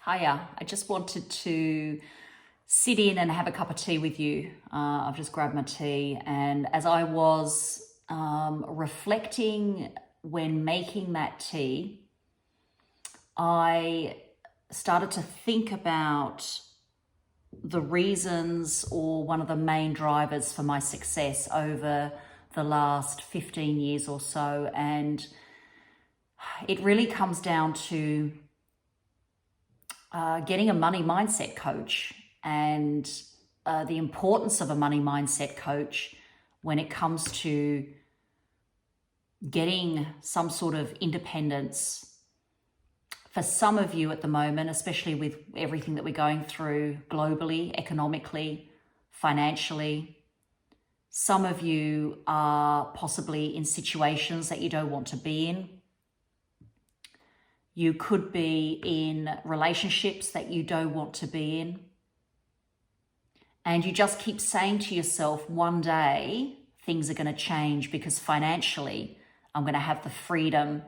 Hiya, I just wanted to sit in and have a cup of tea with you. I've just grabbed my tea, and as I was reflecting when making that tea, I started to think about the reasons or one of the main drivers for my success over the last 15 years or so. And it really comes down to getting a money mindset coach and the importance of a money mindset coach when it comes to getting some sort of independence. For some of you at the moment, especially with everything that we're going through globally, economically, financially, some of you are possibly in situations that you don't want to be in. You could be in relationships that you don't want to be in. And you just keep saying to yourself, one day things are going to change because financially I'm going to have the freedom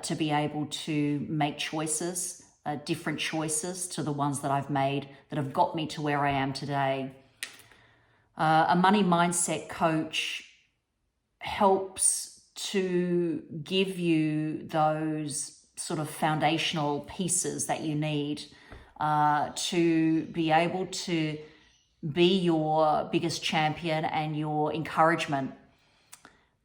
to be able to make choices, different choices to the ones that I've made that have got me to where I am today. A money mindset coach helps to give you those sort of foundational pieces that you need to be able to be your biggest champion and your encouragement,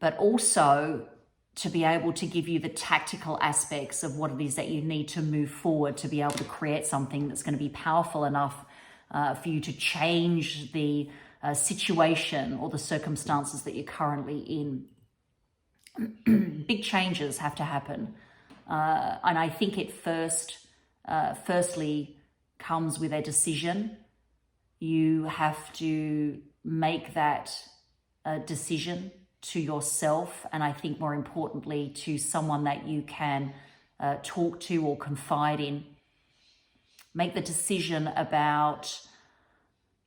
but also to be able to give you the tactical aspects of what it is that you need to move forward to be able to create something that's going to be powerful enough for you to change the situation or the circumstances that you're currently in. Big changes have to happen. And I think it firstly comes with a decision. You have to make that decision to yourself, and I think more importantly to someone that you can talk to or confide in. Make the decision about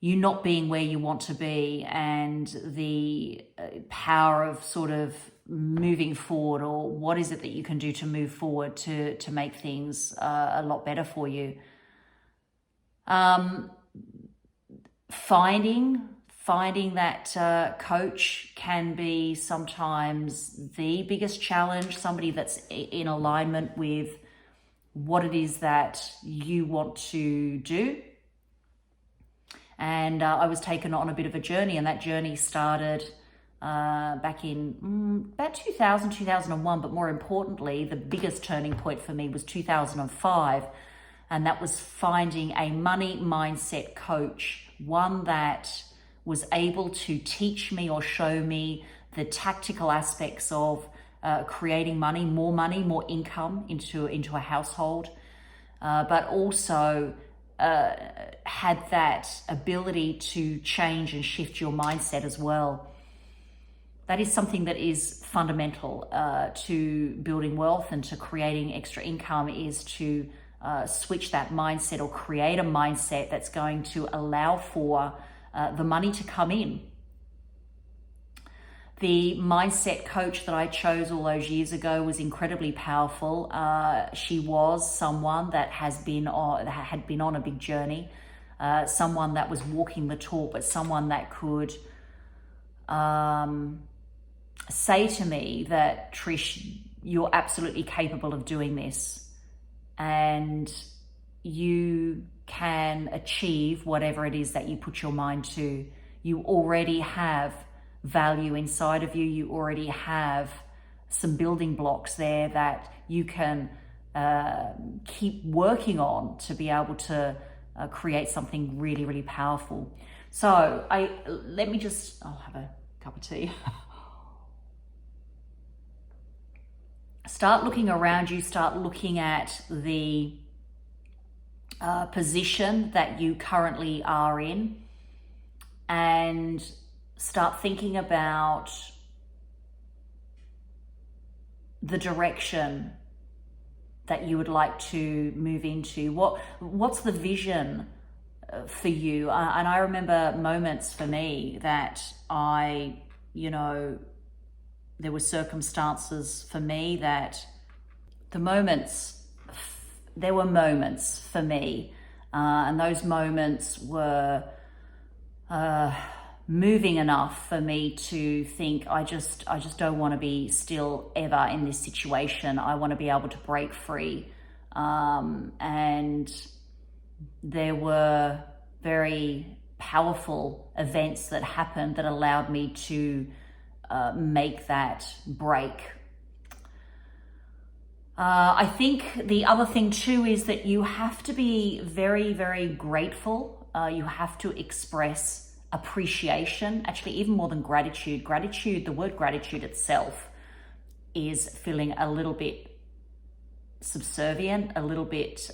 you not being where you want to be and the power of sort of moving forward, or what is it that you can do to move forward to make things a lot better for you. Finding that coach can be sometimes the biggest challenge, somebody that's in alignment with what it is that you want to do. And I was taken on a bit of a journey, and that journey started back in about 2000, 2001, but more importantly, the biggest turning point for me was 2005, and that was finding a money mindset coach, one that was able to teach me or show me the tactical aspects of creating money, more income into a household, but also had that ability to change and shift your mindset as well. That is something that is fundamental to building wealth and to creating extra income, is to switch that mindset or create a mindset that's going to allow for the money to come in. The mindset coach that I chose all those years ago was incredibly powerful. She was someone that had been on a big journey, someone that was walking the talk, but someone that could say to me that, Trish, you're absolutely capable of doing this, and you can achieve whatever it is that you put your mind to. You already have value inside of you. You already have some building blocks there that you can keep working on to be able to create something really, really powerful. So I'll have a cup of tea. Start looking around you, start looking at the position that you currently are in, and start thinking about the direction that you would like to move into. What's the vision for you? And I remember moments for me that there were circumstances for me that the moments there were moments for me, and those moments were moving enough for me to think, I just don't want to be still ever in this situation. I want to be able to break free. And there were very powerful events that happened that allowed me to make that break. I think the other thing too is that you have to be very, very grateful. You have to express appreciation, actually even more than gratitude. Gratitude, the word gratitude itself is feeling a little bit subservient, a little bit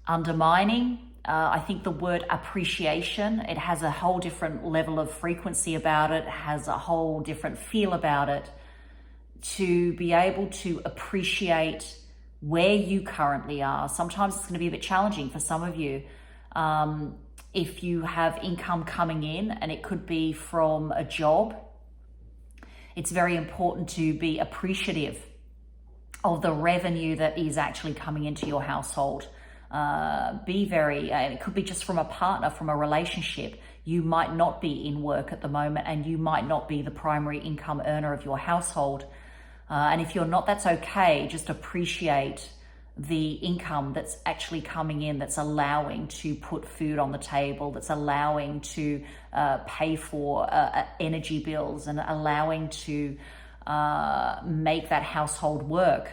undermining. I think the word appreciation, it has a whole different level of frequency about it, has a whole different feel about it. To be able to appreciate where you currently are. Sometimes it's going to be a bit challenging for some of you. If you have income coming in, and it could be from a job, it's very important to be appreciative of the revenue that is actually coming into your household. It could be just from a partner, from a relationship. You might not be in work at the moment, and you might not be the primary income earner of your household. And if you're not, that's okay. Just appreciate the income that's actually coming in, that's allowing to put food on the table, that's allowing to pay for energy bills, and allowing to make that household work.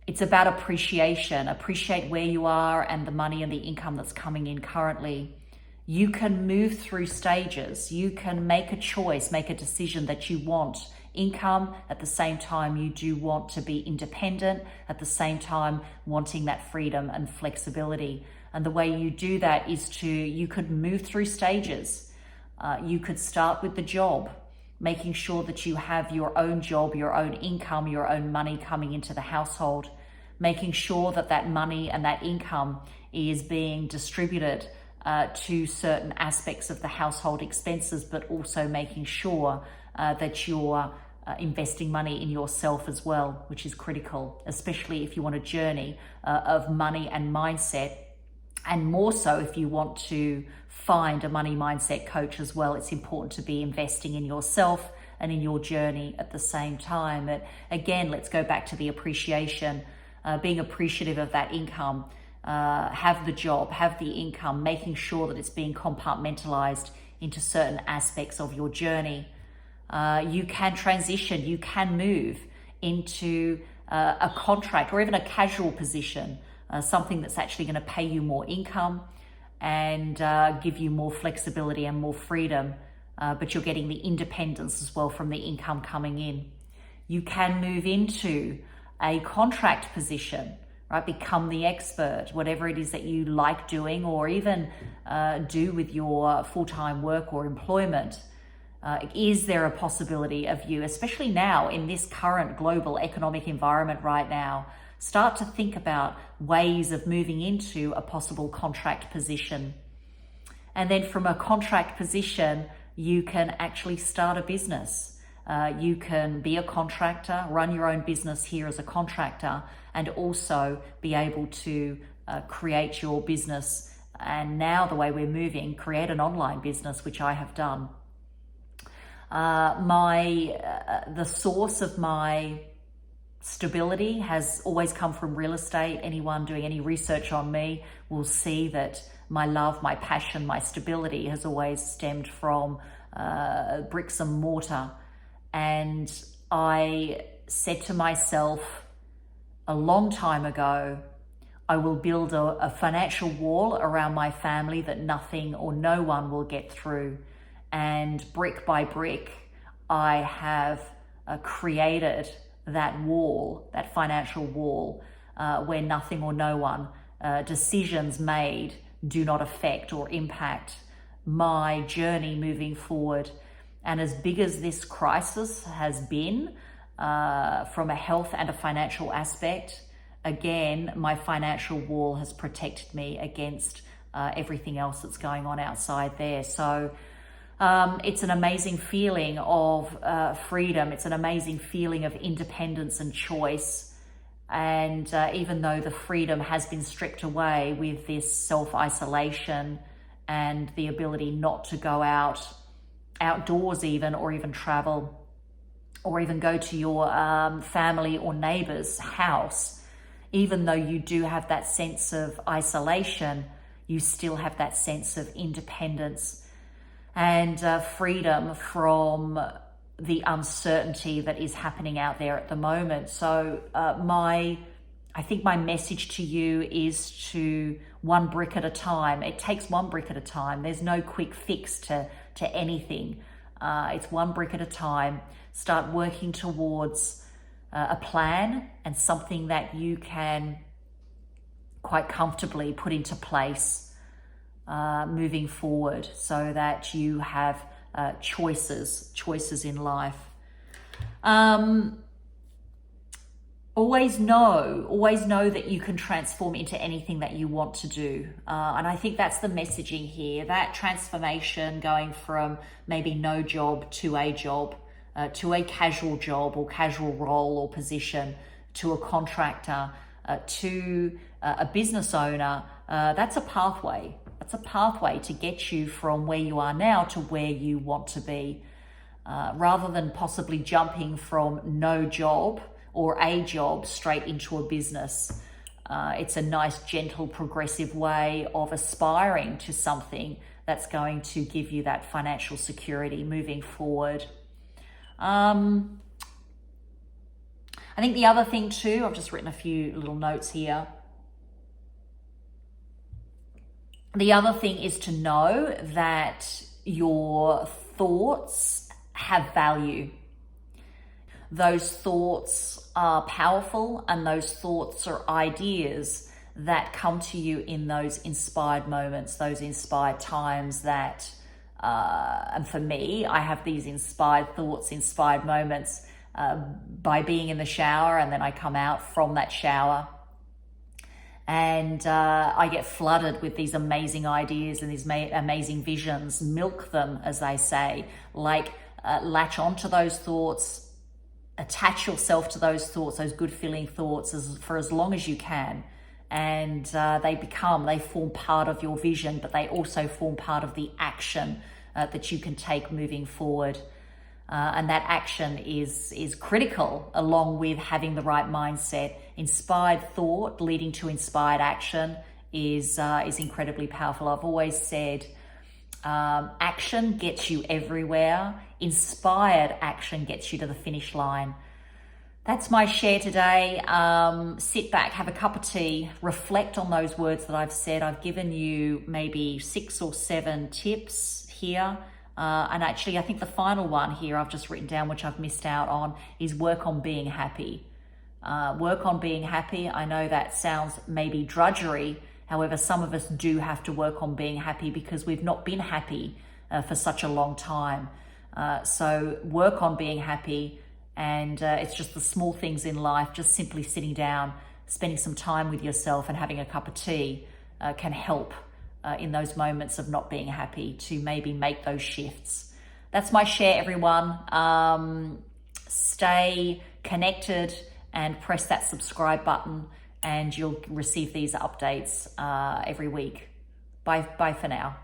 It's about appreciation. Appreciate where you are and the money and the income that's coming in currently. You can move through stages. You can make a choice, make a decision that you want income. At the same time, you do want to be independent. At the same time, wanting that freedom and flexibility. And the way you do that is you could move through stages. You could start with the job, making sure that you have your own job, your own income, your own money coming into the household, making sure that that money and that income is being distributed to certain aspects of the household expenses, but also making sure that you're investing money in yourself as well, which is critical, especially if you want a journey of money and mindset. And more so if you want to find a money mindset coach as well, it's important to be investing in yourself and in your journey at the same time. But again, let's go back to the appreciation, being appreciative of that income. Have the job, have the income, making sure that it's being compartmentalized into certain aspects of your journey. You can transition, you can move into a contract or even a casual position, something that's actually going to pay you more income and give you more flexibility and more freedom, but you're getting the independence as well from the income coming in. You can move into a contract position, right? Become the expert, whatever it is that you like doing, or even do with your full-time work or employment. Is there a possibility of you, especially now in this current global economic environment right now, start to think about ways of moving into a possible contract position. And then from a contract position, you can actually start a business. You can be a contractor, run your own business here as a contractor, and also be able to create your business. And now the way we're moving, create an online business, which I have done. The source of my stability has always come from real estate. Anyone doing any research on me will see that my love, my passion, my stability has always stemmed from bricks and mortar. And I said to myself a long time ago, I will build a financial wall around my family that nothing or no one will get through. And brick by brick, I have created that wall, that financial wall, where nothing or no one, decisions made do not affect or impact my journey moving forward. And as big as this crisis has been, from a health and a financial aspect, again, my financial wall has protected me against everything else that's going on outside there. So it's an amazing feeling of freedom. It's an amazing feeling of independence and choice. And even though the freedom has been stripped away with this self-isolation and the ability not to go outdoors even, or even travel, or even go to your family or neighbor's house, even though you do have that sense of isolation, you still have that sense of independence and freedom from the uncertainty that is happening out there at the moment. So I think my message to you is to one brick at a time. It takes one brick at a time. There's no quick fix to anything. It's one brick at a time. Start working towards a plan and something that you can quite comfortably put into place moving forward, so that you have choices in life. Always know that you can transform into anything that you want to do. And I think that's the messaging here, that transformation going from maybe no job to a job, to a casual job or casual role or position, to a contractor, to a business owner. That's a pathway. That's a pathway to get you from where you are now to where you want to be. Rather than possibly jumping from no job or a job straight into a business. It's a nice, gentle, progressive way of aspiring to something that's going to give you that financial security moving forward. I think the other thing too, I've just written a few little notes here. The other thing is to know that your thoughts have value. Those thoughts are powerful, and those thoughts are ideas that come to you in those inspired moments, those inspired times that, and for me, I have these inspired thoughts, inspired moments by being in the shower, and then I come out from that shower and I get flooded with these amazing ideas and these amazing visions. Milk them, as they say, like latch onto those thoughts, attach yourself to those thoughts, those good feeling thoughts for as long as you can. And they form part of your vision, but they also form part of the action that you can take moving forward. And that action is critical, along with having the right mindset. Inspired thought leading to inspired action is incredibly powerful. I've always said, action gets you everywhere. Inspired action gets you to the finish line. That's my share today. Sit back, have a cup of tea, reflect on those words that I've said. I've given you maybe 6 or 7 tips here. And actually, I think the final one here I've just written down, which I've missed out on, is work on being happy. Work on being happy. I know that sounds maybe drudgery. However, some of us do have to work on being happy because we've not been happy for such a long time. So work on being happy. And it's just the small things in life, just simply sitting down, spending some time with yourself and having a cup of tea can help in those moments of not being happy to maybe make those shifts. That's my share, everyone. Stay connected and press that subscribe button, and you'll receive these updates every week. Bye for now.